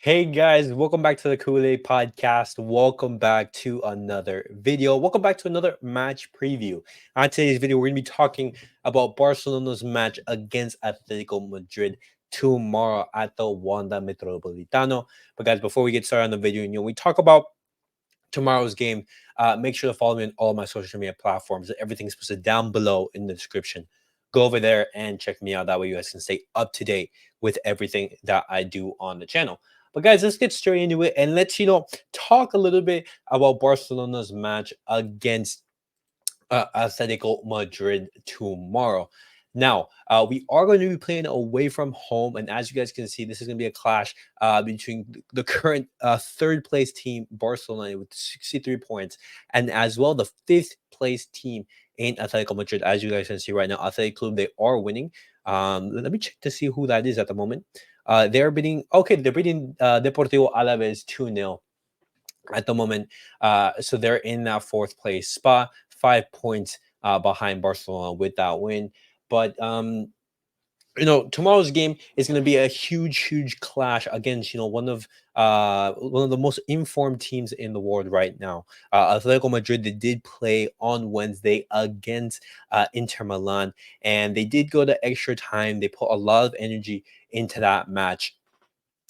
Hey guys, welcome back to the Podcast. Welcome back to another video. Welcome back to another match preview. On today's video, we're going to be talking about Barcelona's match against Atletico Madrid tomorrow at the Wanda Metropolitano. But guys, before we get started on the video, we talk about tomorrow's game. Make sure to follow me on all my social media platforms. Everything's posted down below in the description. Go over there and check me out. That way you guys can stay up to date with everything that I do on the channel. But guys, let's get straight into it and let's talk a little bit about Barcelona's match against Atletico Madrid tomorrow. Now, we are going to be playing away from home, and as you guys can see, this is going to be a clash between the current third place team, Barcelona, with 63 points, and as well the fifth place team in Atletico Madrid. As you guys can see right now, Athletic Club, they are winning. Let me check to see who that is at the moment. They're beating, okay, they're beating Deportivo Alaves 2-0 at the moment. So they're in that fourth place spot, 5 points behind Barcelona with that win. But tomorrow's game is going to be a huge clash against one of the most informed teams in the world right now. Atletico Madrid, they did play on Wednesday against Inter Milan, and they did go to extra time. They put a lot of energy into that match.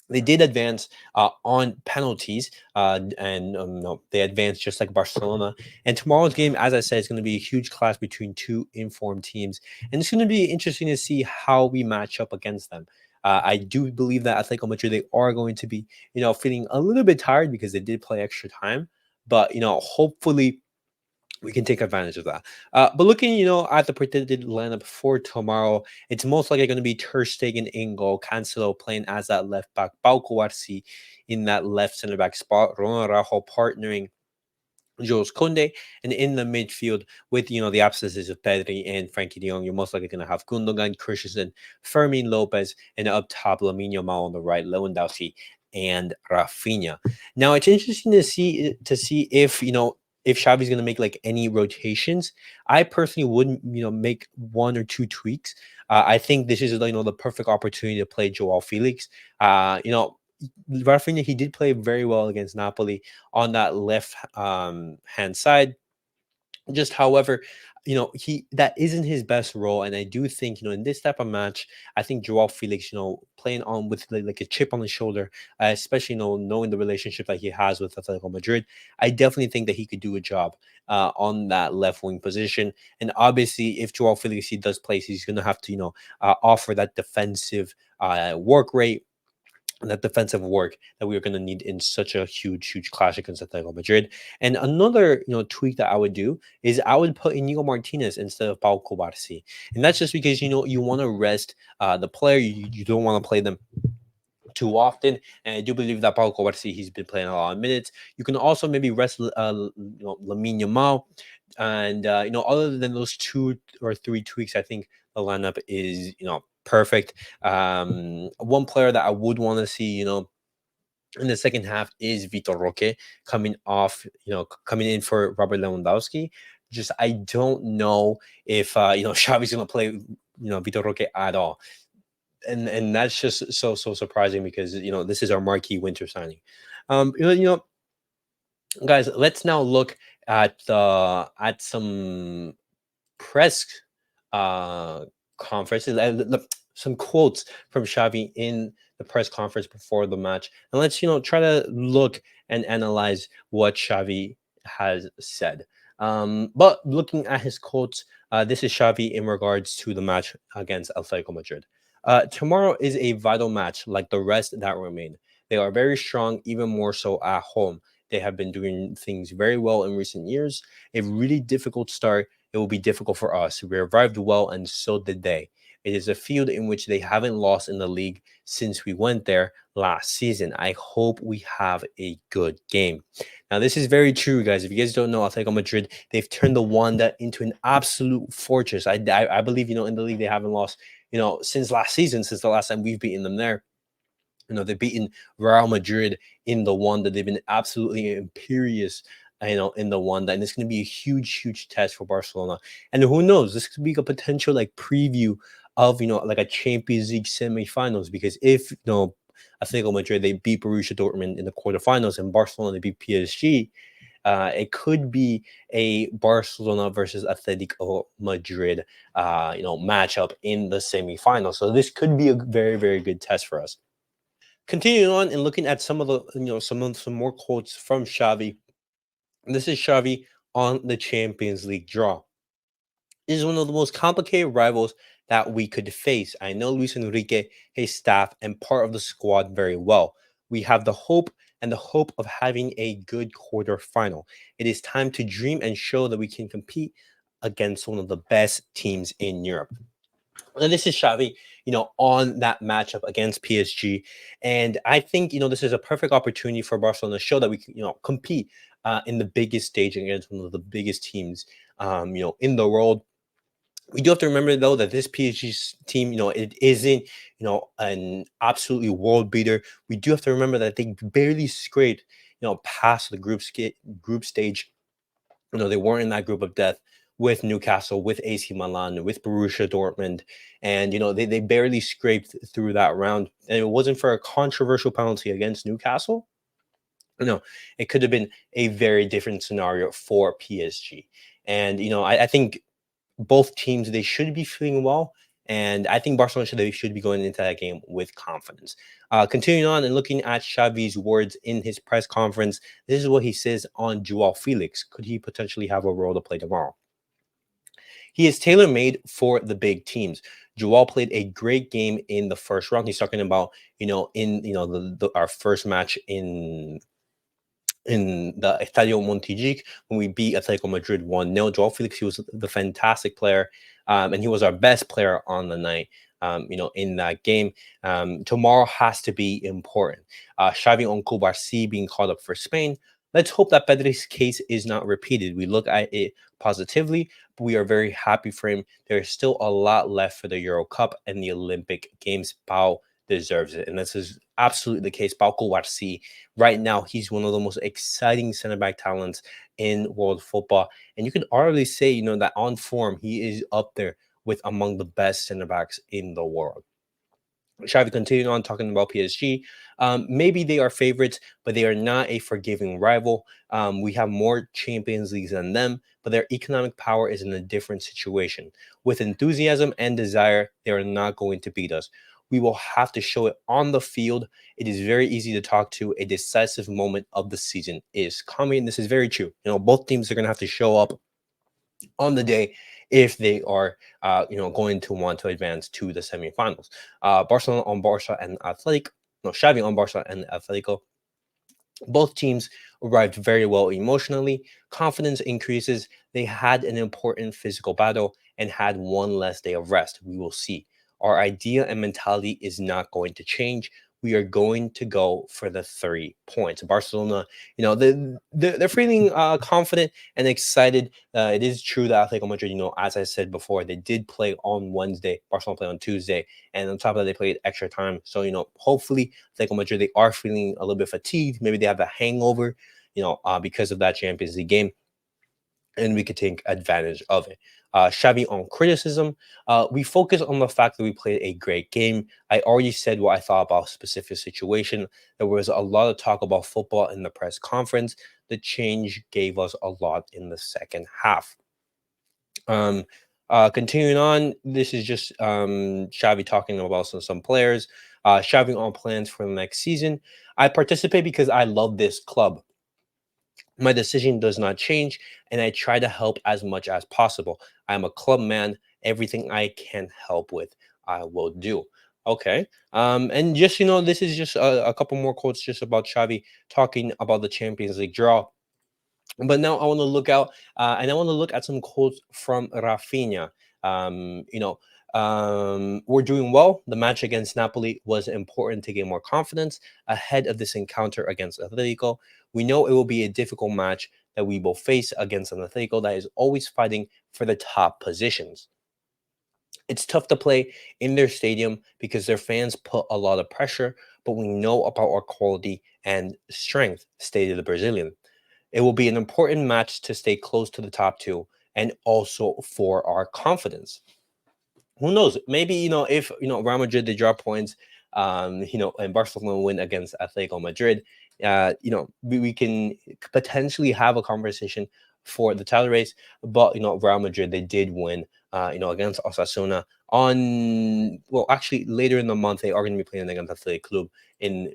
They did advance on penalties, and no, they advanced just like Barcelona. And tomorrow's game, as I said, is going to be a huge clash between two informed teams, and it's going to be interesting to see how we match up against them. I do believe that Atletico Madrid, they are going to be, feeling a little bit tired because they did play extra time, but hopefully we can take advantage of that. But looking, at the predicted lineup for tomorrow, it's most likely going to be Ter Stegen in goal, Cancelo playing as that left back, Pau Cubarsí in that left center back spot, Ronald Araujo partnering Jules Koundé, and in the midfield with the absences of Pedri and Frankie De Jong, you're most likely going to have Gundogan, Christensen, Fermin Lopez, and up top Lamine Yamal on the right, Lewandowski and Rafinha. Now it's interesting to see if Xavi's going to make like any rotations. I personally wouldn't make one or two tweaks. I think this is the perfect opportunity to play Joao Felix. Rafinha, he did play very well against Napoli on that left hand side. Just however, he that isn't his best role, and I do think in this type of match, I think Joao Felix, playing on with like a chip on his shoulder, especially knowing the relationship that he has with Atletico Madrid, I definitely think that he could do a job on that left wing position. And obviously, if Joao Felix he does play, he's going to have to offer that defensive work rate, that defensive work that we are going to need in such a huge clash against Atletico Madrid. And another tweak that I would do is I would put Inigo Martinez instead of Pau Cubarsí, and that's just because you want to rest the player. You don't want to play them too often, and I do believe that Pau Cubarsí, he's been playing a lot of minutes. You can also maybe rest Lamine Yamal, and other than those two or three tweaks, I think the lineup is perfect. One player that I would want to see, in the second half is Vitor Roque coming off, coming in for Robert Lewandowski. Just I don't know if Xavi's going to play Vitor Roque at all, and that's just so surprising because this is our marquee winter signing. Um, you know, you know, guys, let's now look at some press uh, conferences, some quotes from Xavi in the press conference before the match, and let's try to look and analyze what Xavi has said. But looking at his quotes, this is Xavi in regards to the match against Atletico Madrid. Tomorrow is a vital match, like the rest that remain. They are very strong, even more so at home. They have been doing things very well in recent years. A really difficult start, it will be difficult for us. We arrived well, and so did they. It is a field in which they haven't lost in the league since we went there last season. I hope we have a good game. Now, this is very true, guys. If you guys don't know, Atletico Madrid, they've turned the Wanda into an absolute fortress. I believe, in the league, they haven't lost, since last season, since the last time we've beaten them there. They've beaten Real Madrid in the Wanda. They've been absolutely imperious, in the Wanda, and it's going to be a huge test for Barcelona. And who knows, this could be a potential like preview of like a Champions League semifinals, because if Atletico Madrid, they beat Borussia Dortmund in the quarterfinals, and Barcelona, they beat PSG. It could be a Barcelona versus Atletico Madrid, matchup in the semifinals. So this could be a very, very good test for us. Continuing on and looking at some of the, some more quotes from Xavi. This is Xavi on the Champions League draw. This is one of the most complicated rivals that we could face. I know Luis Enrique, his staff, and part of the squad very well. We have the hope of having a good quarterfinal. It is time to dream and show that we can compete against one of the best teams in Europe. And this is Xavi, on that matchup against PSG. And I think, this is a perfect opportunity for Barcelona to show that we can, compete in the biggest stage against one of the biggest teams, in the world. We do have to remember though that this PSG team, it isn't, an absolutely world beater. We do have to remember that they barely scraped, past the group stage. They weren't in that group of death with Newcastle, with AC Milan, with Borussia Dortmund, and they barely scraped through that round. And it wasn't for a controversial penalty against Newcastle. No, it could have been a very different scenario for PSG. And I think both teams, they should be feeling well. And I think Barcelona should be going into that game with confidence. Continuing on and looking at Xavi's words in his press conference, this is what he says on Joao Felix. Could he potentially have a role to play tomorrow? He is tailor-made for the big teams. Joao played a great game in the first round. He's talking about, in our first match in the Estadio Montjuic when we beat Atletico Madrid 1-0. Joao Felix, he was the fantastic player, and he was our best player on the night, in that game. Tomorrow has to be important. Xavi on Cubarsí being called up for Spain. Let's hope that Pedri's case is not repeated. We look at it positively, but we are very happy for him. There is still a lot left for the Euro Cup and the Olympic Games. Pau deserves it, and this is absolutely the case. Pau Cubarsí, right now, he's one of the most exciting center back talents in world football, and you could arguably say, that on form, he is up there with among the best center backs in the world. Xavi continued on talking about PSG. Maybe they are favorites, but they are not a forgiving rival. We have more Champions Leagues than them, but their economic power is in a different situation. With enthusiasm and desire, they are not going to beat us. We will have to show it on the field. It is very easy to talk to. A decisive moment of the season is coming. This is very true. Both teams are going to have to show up on the day if they are, going to want to advance to the semifinals. Barcelona on Barca and Atletico. No, Xavi on Barca and Atletico. Both teams arrived very well emotionally. Confidence increases. They had an important physical battle and had one less day of rest. We will see. Our idea and mentality is not going to change. We are going to go for the 3 points. Barcelona, they're feeling confident and excited. It is true that Atletico Madrid, as I said before, they did play on Wednesday. Barcelona played on Tuesday, and on top of that, they played extra time. So hopefully, Atletico Madrid, they are feeling a little bit fatigued. Maybe they have a hangover, because of that Champions League game, and we could take advantage of it. Xavi on criticism. We focus on the fact that we played a great game. I already said what I thought about a specific situation. There was a lot of talk about football in the press conference. The change gave us a lot in the second half. Continuing on, this is just Xavi talking about some players. Xavi on plans for the next season. I participate because I love this club. My decision does not change, and I try to help as much as possible. I'm a club man. Everything I can help with, I will do. Okay. And just, this is just a couple more quotes just about Xavi talking about the Champions League draw. But now I want to look out, and I want to look at some quotes from Rafinha. We're doing well. The match against Napoli was important to gain more confidence ahead of this encounter against Atletico. We know it will be a difficult match that we will face against an Atletico that is always fighting for the top positions. It's tough to play in their stadium because their fans put a lot of pressure, but we know about our quality and strength, stated the Brazilian. It will be an important match to stay close to the top two and also for our confidence. Who knows? Maybe, if, Real Madrid, they drop points, and Barcelona win against Atletico Madrid, we can potentially have a conversation for the title race. But Real Madrid, they did win, against Osasuna on, well, actually later in the month they are going to be playing against Athletic Club in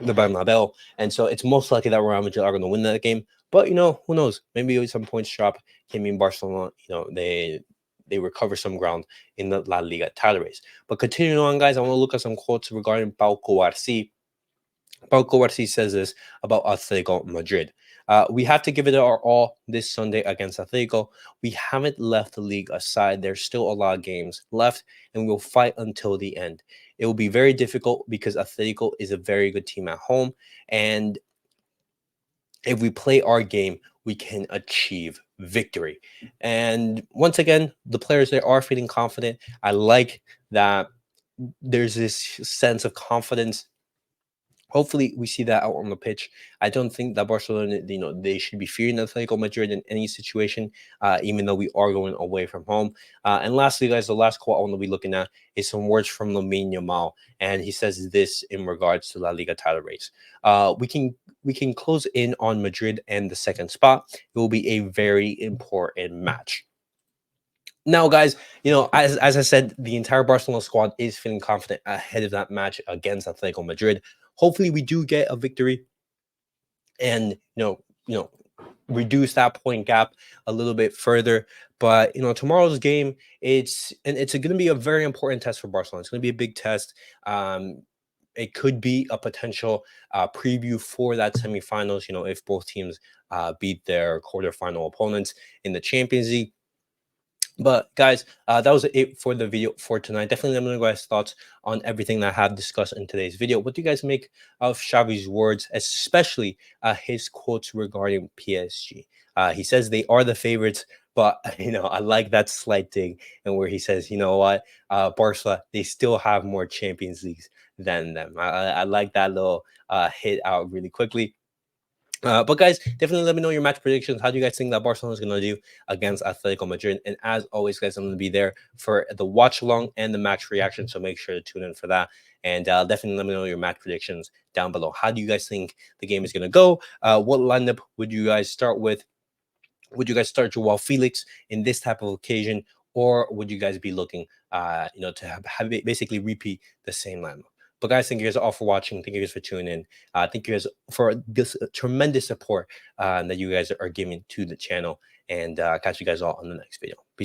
the Bernabeu, and so it's most likely that Real Madrid are going to win that game. But who knows? Maybe some points drop can mean Barcelona, they recover some ground in the La Liga title race. But continuing on, guys, I want to look at some quotes regarding Pau Cubarsí. Pau Cubarsí says this about Atletico Madrid. We have to give it our all this Sunday against Atletico. We haven't left the league aside. There's still a lot of games left, and we'll fight until the end. It will be very difficult because Atletico is a very good team at home, and if we play our game, we can achieve victory. And once again, the players, they are feeling confident. I like that there's this sense of confidence. Hopefully, we see that out on the pitch. I don't think that Barcelona, they should be fearing Atletico Madrid in any situation, even though we are going away from home. And lastly, guys, the last quote I want to be looking at is some words from Lamine Yamal, and he says this in regards to La Liga title race. We can close in on Madrid and the second spot. It will be a very important match. Now, guys, as I said, the entire Barcelona squad is feeling confident ahead of that match against Atletico Madrid. Hopefully, we do get a victory and reduce that point gap a little bit further. But tomorrow's game, it's going to be a very important test for Barcelona. It's going to be a big test. It could be a potential preview for that semifinals. If both teams beat their quarterfinal opponents in the Champions League. But guys, that was it for the video for tonight. Definitely let me know guys' thoughts on everything that I have discussed in today's video. What do you guys make of Xavi's words, especially his quotes regarding PSG? He says they are the favorites, but I like that slight dig, and where he says, you know what, Barca, they still have more Champions Leagues than them. I like that little hit out really quickly. But guys, definitely let me know your match predictions. How do you guys think that Barcelona is going to do against Atletico Madrid? And as always, guys, I'm going to be there for the watch along and the match reaction. So make sure to tune in for that. And definitely let me know your match predictions down below. How do you guys think the game is going to go? What lineup would you guys start with? Would you guys start Joao Felix in this type of occasion? Or would you guys be looking, to have basically repeat the same lineup? But guys, thank you guys all for watching. Thank you guys for tuning in. Thank you guys for this tremendous support that you guys are giving to the channel. And catch you guys all on the next video. Peace out.